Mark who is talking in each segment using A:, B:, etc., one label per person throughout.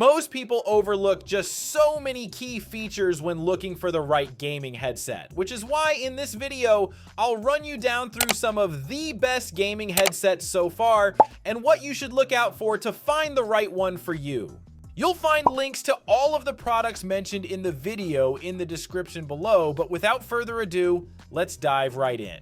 A: Most people overlook just so many key features when looking for the right gaming headset, which is why in this video, I'll run you down through some of the best gaming headsets so far and what you should look out for to find the right one for you. You'll find links to all of the products mentioned in the video in the description below, but without further ado, let's dive right in.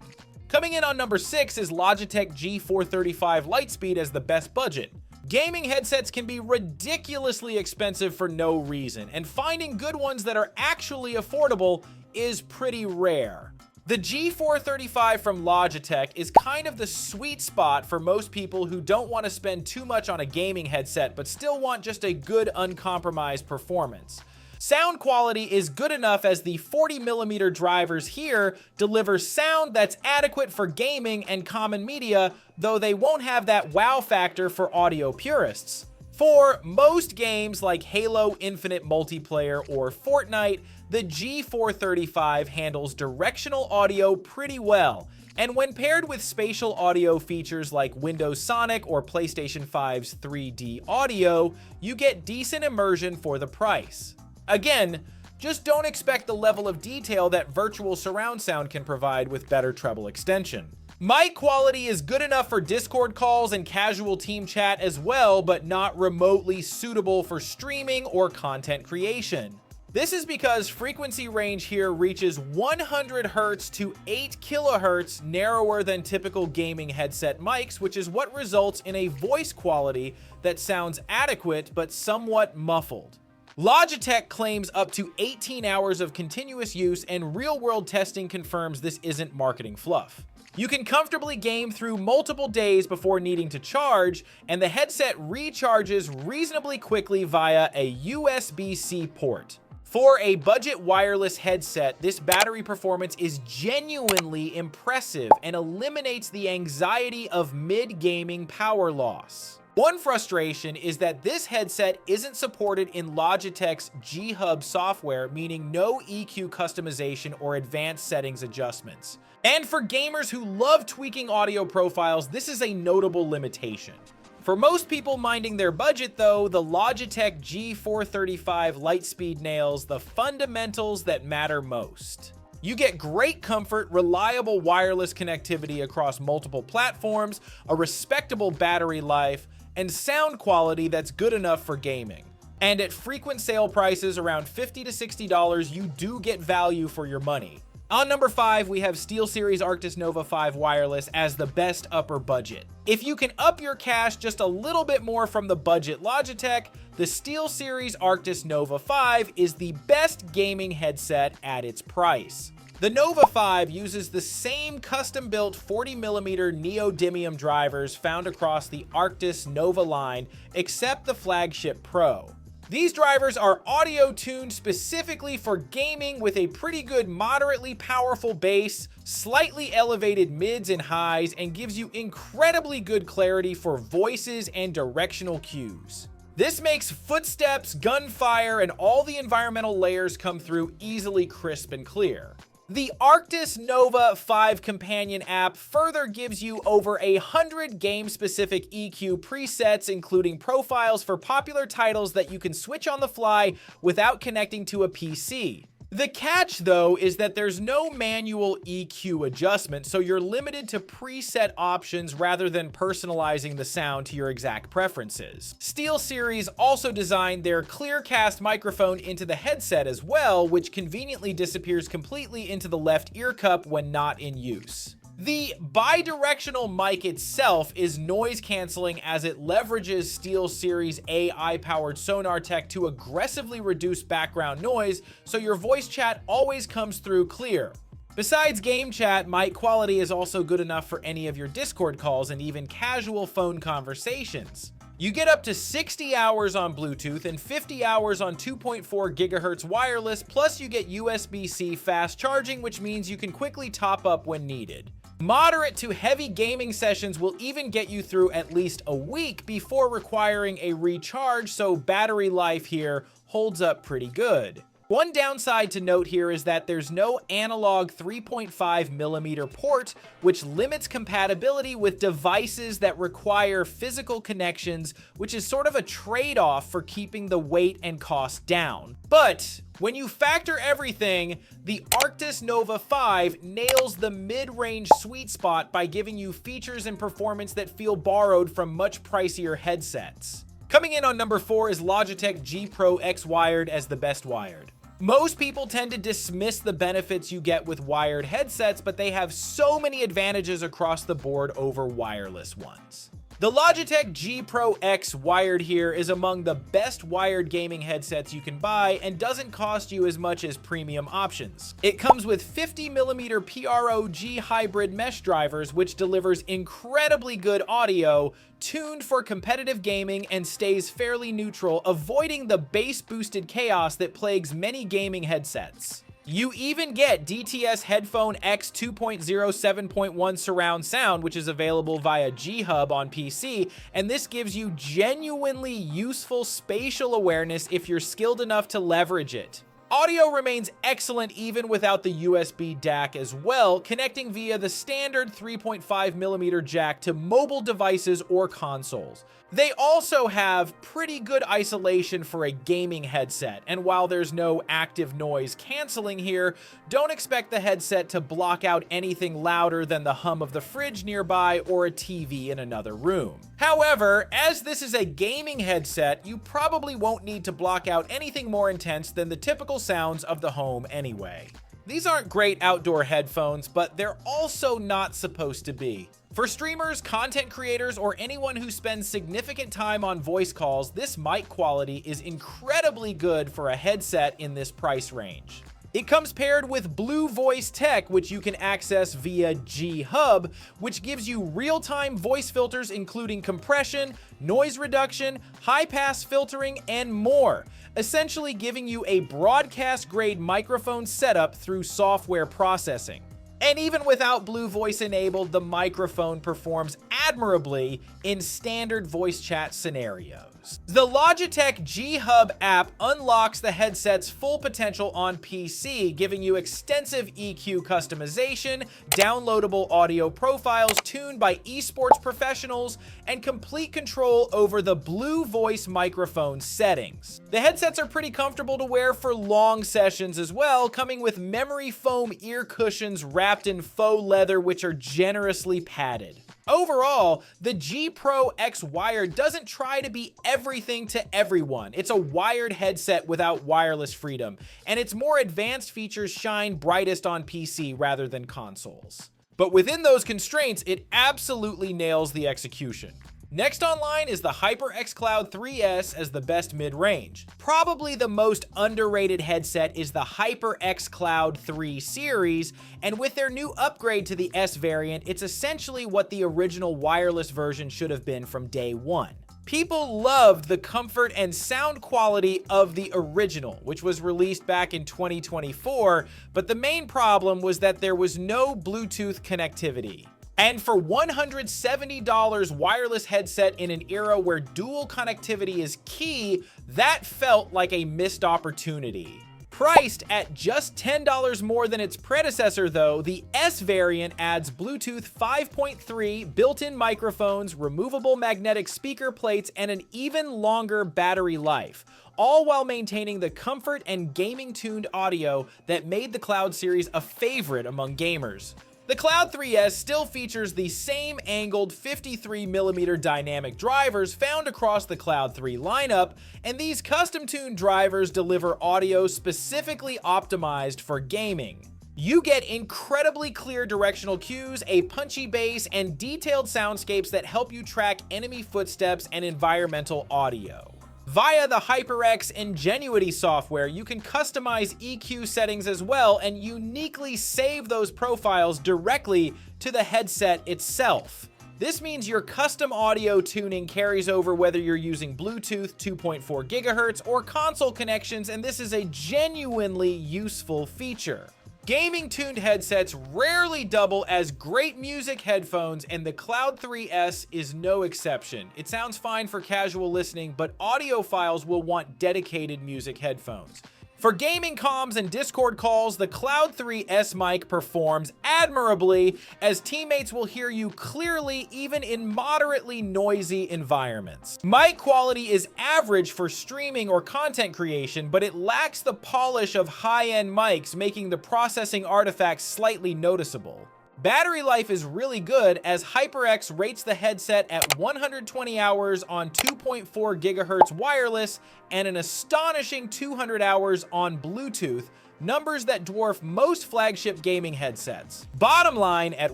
A: Coming in on number 6 is Logitech G435 Lightspeed as the best budget. Gaming headsets can be ridiculously expensive for no reason, and finding good ones that are actually affordable is pretty rare. The G435 from Logitech is kind of the sweet spot for most people who don't want to spend too much on a gaming headset but still want just a good uncompromised performance. Sound quality is good enough as the 40mm drivers here deliver sound that's adequate for gaming and common media, though they won't have that wow factor for audio purists. For most games like Halo Infinite Multiplayer or Fortnite, the G435 handles directional audio pretty well, and when paired with spatial audio features like Windows Sonic or PlayStation 5's 3D audio, you get decent immersion for the price. Again, just don't expect the level of detail that virtual surround sound can provide with better treble extension. Mic quality is good enough for Discord calls and casual team chat as well, but not remotely suitable for streaming or content creation. This is because frequency range here reaches 100 Hz to 8 kHz, narrower than typical gaming headset mics, which is what results in a voice quality that sounds adequate but somewhat muffled. Logitech claims up to 18 hours of continuous use, and real-world testing confirms this isn't marketing fluff. You can comfortably game through multiple days before needing to charge, and the headset recharges reasonably quickly via a USB-C port. For a budget wireless headset, this battery performance is genuinely impressive and eliminates the anxiety of mid-gaming power loss. One frustration is that this headset isn't supported in Logitech's G-Hub software, meaning no EQ customization or advanced settings adjustments. And for gamers who love tweaking audio profiles, this is a notable limitation. For most people minding their budget though, the Logitech G435 Lightspeed nails the fundamentals that matter most. You get great comfort, reliable wireless connectivity across multiple platforms, a respectable battery life, and sound quality that's good enough for gaming. And at frequent sale prices around $50 to $60, you do get value for your money. On number 5, we have SteelSeries Arctis Nova 5 Wireless as the best upper budget. If you can up your cash just a little bit more from the budget Logitech, the SteelSeries Arctis Nova 5 is the best gaming headset at its price. The Nova 5 uses the same custom-built 40mm neodymium drivers found across the Arctis Nova line, except the flagship Pro. These drivers are audio-tuned specifically for gaming with a pretty good moderately powerful bass, slightly elevated mids and highs, and gives you incredibly good clarity for voices and directional cues. This makes footsteps, gunfire, and all the environmental layers come through easily crisp and clear. The Arctis Nova 5 companion app further gives you over 100 game-specific EQ presets, including profiles for popular titles that you can switch on the fly without connecting to a PC. The catch, though, is that there's no manual EQ adjustment, so you're limited to preset options rather than personalizing the sound to your exact preferences. SteelSeries also designed their ClearCast microphone into the headset as well, which conveniently disappears completely into the left ear cup when not in use. The bidirectional mic itself is noise canceling as it leverages SteelSeries AI-powered sonar tech to aggressively reduce background noise, so your voice chat always comes through clear. Besides game chat, mic quality is also good enough for any of your Discord calls and even casual phone conversations. You get up to 60 hours on Bluetooth and 50 hours on 2.4 GHz wireless, plus you get USB-C fast charging, which means you can quickly top up when needed. Moderate to heavy gaming sessions will even get you through at least a week before requiring a recharge, so battery life here holds up pretty good. One downside to note here is that there's no analog 3.5mm port, which limits compatibility with devices that require physical connections, which is sort of a trade-off for keeping the weight and cost down. But when you factor everything, the Arctis Nova 5 nails the mid-range sweet spot by giving you features and performance that feel borrowed from much pricier headsets. Coming in on number 4 is Logitech G Pro X Wired as the best wired. Most people tend to dismiss the benefits you get with wired headsets, but they have so many advantages across the board over wireless ones. The Logitech G Pro X Wired here is among the best wired gaming headsets you can buy and doesn't cost you as much as premium options. It comes with 50mm PROG hybrid mesh drivers, which delivers incredibly good audio, tuned for competitive gaming, and stays fairly neutral, avoiding the bass boosted chaos that plagues many gaming headsets. You even get DTS Headphone X 2.0 7.1 surround sound, which is available via G-Hub on PC, and this gives you genuinely useful spatial awareness if you're skilled enough to leverage it. Audio remains excellent even without the USB DAC as well, connecting via the standard 3.5mm jack to mobile devices or consoles. They also have pretty good isolation for a gaming headset, and while there's no active noise canceling here, don't expect the headset to block out anything louder than the hum of the fridge nearby or a TV in another room. However, as this is a gaming headset, you probably won't need to block out anything more intense than the typical sounds of the home anyway. These aren't great outdoor headphones, but they're also not supposed to be. For streamers, content creators, or anyone who spends significant time on voice calls, this mic quality is incredibly good for a headset in this price range. It comes paired with Blue Voice Tech, which you can access via G-Hub, which gives you real-time voice filters including compression, noise reduction, high-pass filtering, and more, essentially giving you a broadcast-grade microphone setup through software processing. And even without Blue Voice enabled, the microphone performs admirably in standard voice chat scenarios. The Logitech G-Hub app unlocks the headset's full potential on PC, giving you extensive EQ customization, downloadable audio profiles tuned by esports professionals, and complete control over the Blue Voice microphone settings. The headsets are pretty comfortable to wear for long sessions as well, coming with memory foam ear cushions wrapped in faux leather, which are generously padded. Overall, the G Pro X Wired doesn't try to be everything to everyone. It's a wired headset without wireless freedom, and its more advanced features shine brightest on PC rather than consoles. But within those constraints, it absolutely nails the execution. Next online is the HyperX Cloud 3S as the best mid-range. Probably the most underrated headset is the HyperX Cloud 3 series, and with their new upgrade to the S variant, it's essentially what the original wireless version should have been from day one. People loved the comfort and sound quality of the original, which was released back in 2024, but the main problem was that there was no Bluetooth connectivity. And for $170 wireless headset in an era where dual connectivity is key, that felt like a missed opportunity. Priced at just $10 more than its predecessor though, the S variant adds Bluetooth 5.3, built-in microphones, removable magnetic speaker plates, and an even longer battery life, all while maintaining the comfort and gaming-tuned audio that made the Cloud series a favorite among gamers. The Cloud 3S still features the same angled 53mm dynamic drivers found across the Cloud 3 lineup, and these custom-tuned drivers deliver audio specifically optimized for gaming. You get incredibly clear directional cues, a punchy bass, and detailed soundscapes that help you track enemy footsteps and environmental audio. Via the HyperX Ingenuity software, you can customize EQ settings as well and uniquely save those profiles directly to the headset itself. This means your custom audio tuning carries over whether you're using Bluetooth 2.4 GHz or console connections, and this is a genuinely useful feature. Gaming-tuned headsets rarely double as great music headphones, and the Cloud 3S is no exception. It sounds fine for casual listening, but audiophiles will want dedicated music headphones. For gaming comms and Discord calls, the Cloud 3 S mic performs admirably, as teammates will hear you clearly even in moderately noisy environments. Mic quality is average for streaming or content creation, but it lacks the polish of high-end mics, making the processing artifacts slightly noticeable. Battery life is really good, as HyperX rates the headset at 120 hours on 2.4 GHz wireless and an astonishing 200 hours on Bluetooth, numbers that dwarf most flagship gaming headsets. Bottom line, at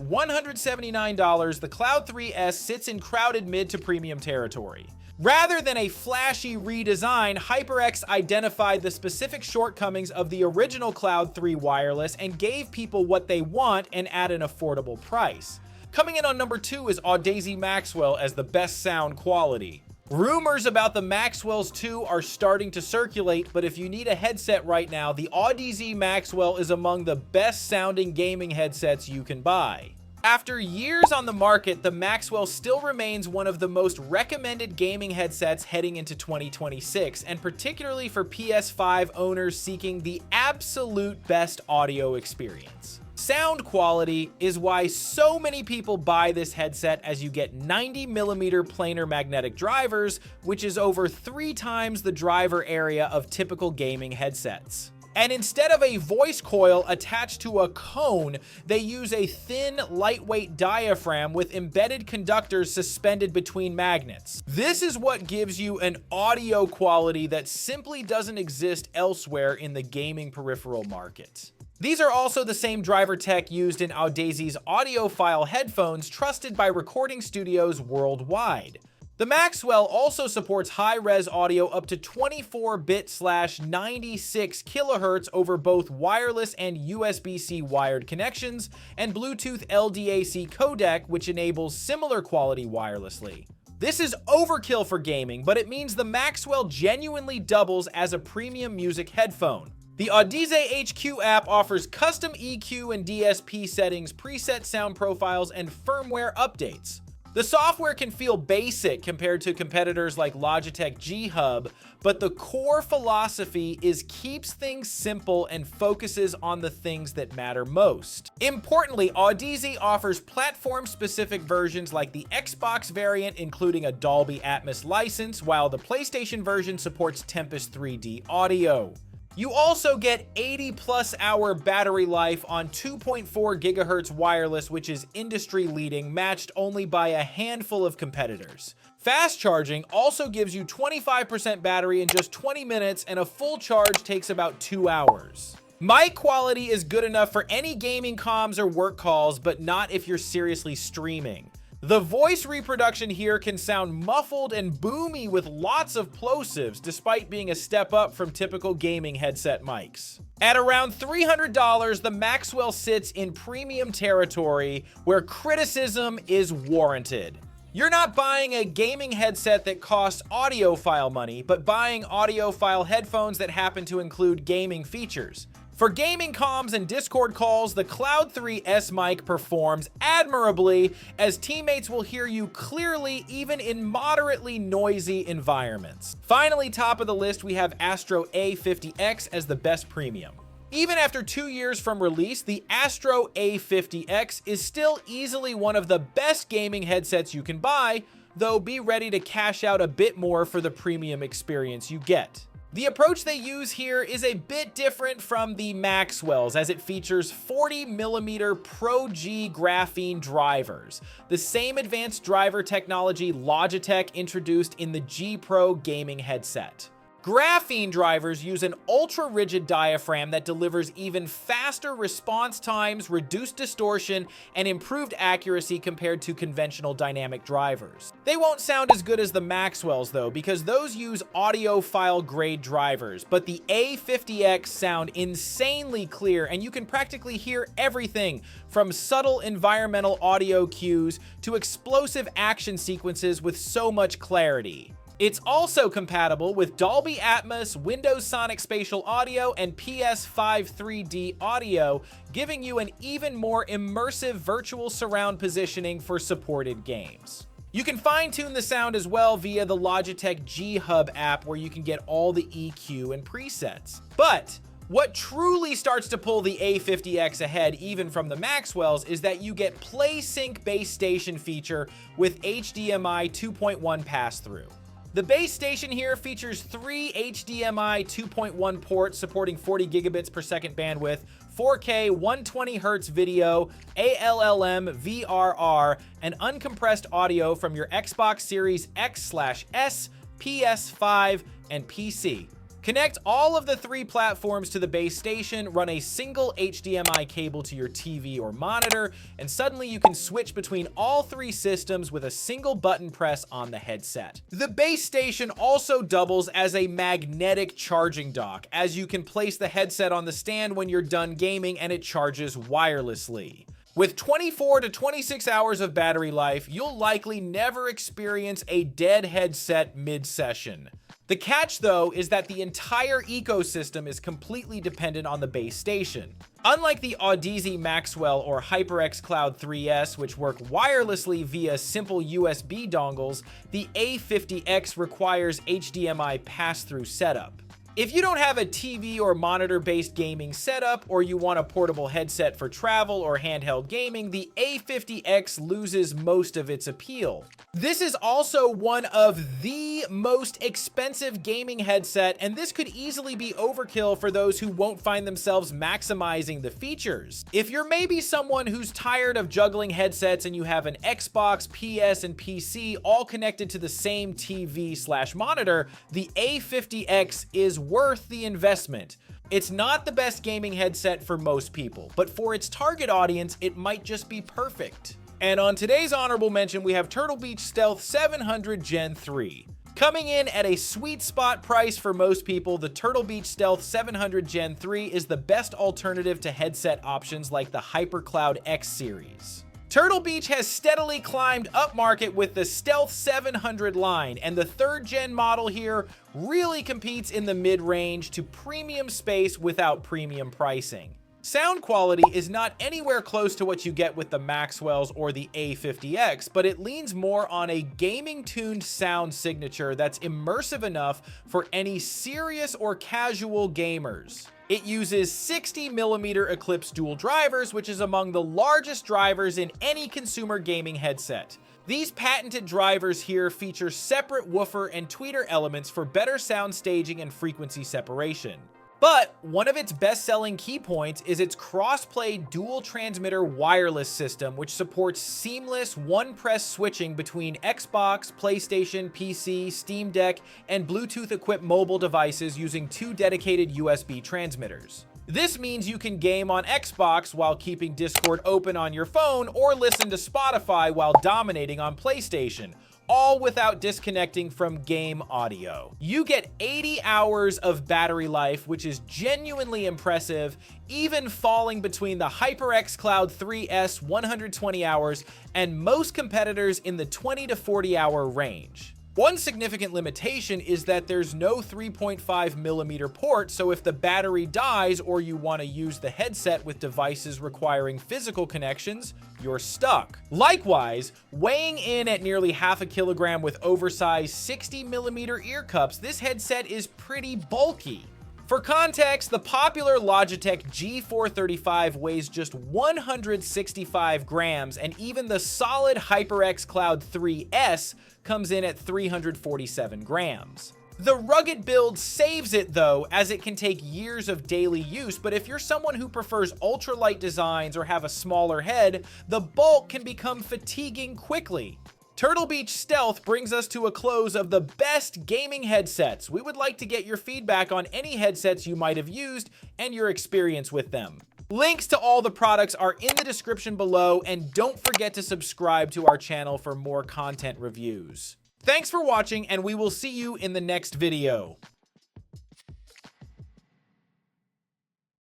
A: $179, the Cloud 3 S sits in crowded mid to premium territory. Rather than a flashy redesign, HyperX identified the specific shortcomings of the original Cloud 3 wireless and gave people what they want and at an affordable price. Coming in on number 2 is Audeze Maxwell as the best sound quality. Rumors about the Maxwells 2 are starting to circulate, but if you need a headset right now, the Audeze Maxwell is among the best sounding gaming headsets you can buy. After years on the market, the Maxwell still remains one of the most recommended gaming headsets heading into 2026, and particularly for PS5 owners seeking the absolute best audio experience. Sound quality is why so many people buy this headset, as you get 90mm planar magnetic drivers, which is over 3 times the driver area of typical gaming headsets. And instead of a voice coil attached to a cone, they use a thin, lightweight diaphragm with embedded conductors suspended between magnets. This is what gives you an audio quality that simply doesn't exist elsewhere in the gaming peripheral market. These are also the same driver tech used in Audeze's audiophile headphones, trusted by recording studios worldwide. The Maxwell also supports high-res audio up to 24-bit/96 kHz over both wireless and USB-C wired connections, and Bluetooth LDAC codec, which enables similar quality wirelessly. This is overkill for gaming, but it means the Maxwell genuinely doubles as a premium music headphone. The Audeze HQ app offers custom EQ and DSP settings, preset sound profiles, and firmware updates. The software can feel basic compared to competitors like Logitech G Hub, but the core philosophy is keeps things simple and focuses on the things that matter most. Importantly, Audeze offers platform-specific versions like the Xbox variant, including a Dolby Atmos license, while the PlayStation version supports Tempest 3D audio. You also get 80+ hour battery life on 2.4 GHz wireless, which is industry leading, matched only by a handful of competitors. Fast charging also gives you 25% battery in just 20 minutes, and a full charge takes about 2 hours. Mic quality is good enough for any gaming comms or work calls, but not if you're seriously streaming. The voice reproduction here can sound muffled and boomy with lots of plosives, despite being a step up from typical gaming headset mics. At around $300, the Maxwell sits in premium territory where criticism is warranted. You're not buying a gaming headset that costs audiophile money, but buying audiophile headphones that happen to include gaming features. For gaming comms and Discord calls, the Cloud 3 S mic performs admirably, as teammates will hear you clearly even in moderately noisy environments. Finally, top of the list, we have Astro A50X as the best premium. Even after 2 years from release, the Astro A50X is still easily one of the best gaming headsets you can buy, though be ready to cash out a bit more for the premium experience you get. The approach they use here is a bit different from the Maxwells, as it features 40mm Pro G graphene drivers, the same advanced driver technology Logitech introduced in the G Pro gaming headset. Graphene drivers use an ultra-rigid diaphragm that delivers even faster response times, reduced distortion, and improved accuracy compared to conventional dynamic drivers. They won't sound as good as the Maxwells though, because those use audiophile grade drivers, but the A50X sound insanely clear, and you can practically hear everything from subtle environmental audio cues to explosive action sequences with so much clarity. It's also compatible with Dolby Atmos, Windows Sonic Spatial Audio, and PS5 3D audio, giving you an even more immersive virtual surround positioning for supported games. You can fine-tune the sound as well via the Logitech G Hub app, where you can get all the EQ and presets. But what truly starts to pull the A50X ahead even from the Maxwells is that you get PlaySync base station feature with HDMI 2.1 pass-through. The base station here features 3 HDMI 2.1 ports supporting 40 gigabits per second bandwidth, 4K 120Hz video, ALLM, VRR, and uncompressed audio from your Xbox Series X/S, PS5, and PC. Connect all of the 3 platforms to the base station, run a single HDMI cable to your TV or monitor, and suddenly you can switch between all 3 systems with a single button press on the headset. The base station also doubles as a magnetic charging dock, as you can place the headset on the stand when you're done gaming and it charges wirelessly. With 24 to 26 hours of battery life, you'll likely never experience a dead headset mid-session. The catch, though, is that the entire ecosystem is completely dependent on the base station. Unlike the Audeze Maxwell or HyperX Cloud 3S, which work wirelessly via simple USB dongles, the A50X requires HDMI pass-through setup. If you don't have a TV or monitor-based gaming setup, or you want a portable headset for travel or handheld gaming, the A50X loses most of its appeal. This is also one of the most expensive gaming headset, and this could easily be overkill for those who won't find themselves maximizing the features. If you're maybe someone who's tired of juggling headsets and you have an Xbox, PS, and PC all connected to the same TV/monitor, the A50X is worth the investment. It's not the best gaming headset for most people, but for its target audience, it might just be perfect. And on today's honorable mention, we have Turtle Beach Stealth 700 Gen 3. Coming in at a sweet spot price for most people, the Turtle Beach Stealth 700 Gen 3 is the best alternative to headset options like the HyperCloud X series. Turtle Beach has steadily climbed upmarket with the Stealth 700 line, and the 3rd gen model here really competes in the mid-range to premium space without premium pricing. Sound quality is not anywhere close to what you get with the Maxwells or the A50X, but it leans more on a gaming-tuned sound signature that's immersive enough for any serious or casual gamers. It uses 60mm Eclipse dual drivers, which is among the largest drivers in any consumer gaming headset. These patented drivers here feature separate woofer and tweeter elements for better sound staging and frequency separation. But one of its best-selling key points is its cross-play dual transmitter wireless system, which supports seamless one-press switching between Xbox, PlayStation, PC, Steam Deck, and Bluetooth-equipped mobile devices using 2 dedicated USB transmitters. This means you can game on Xbox while keeping Discord open on your phone, or listen to Spotify while dominating on PlayStation, all without disconnecting from game audio. You get 80 hours of battery life, which is genuinely impressive, even falling between the HyperX Cloud 3S 120 hours and most competitors in the 20 to 40 hour range. One significant limitation is that there's no 3.5mm port, so if the battery dies or you want to use the headset with devices requiring physical connections, you're stuck. Likewise, weighing in at nearly half a kilogram with oversized 60mm ear cups, this headset is pretty bulky. For context, the popular Logitech G435 weighs just 165 grams, and even the solid HyperX Cloud 3S comes in at 347 grams. The rugged build saves it though, as it can take years of daily use, but if you're someone who prefers ultralight designs or have a smaller head, the bulk can become fatiguing quickly. Turtle Beach Stealth brings us to a close of the best gaming headsets. We would like to get your feedback on any headsets you might have used and your experience with them. Links to all the products are in the description below, and don't forget to subscribe to our channel for more content reviews. Thanks for watching, and we will see you in the next video.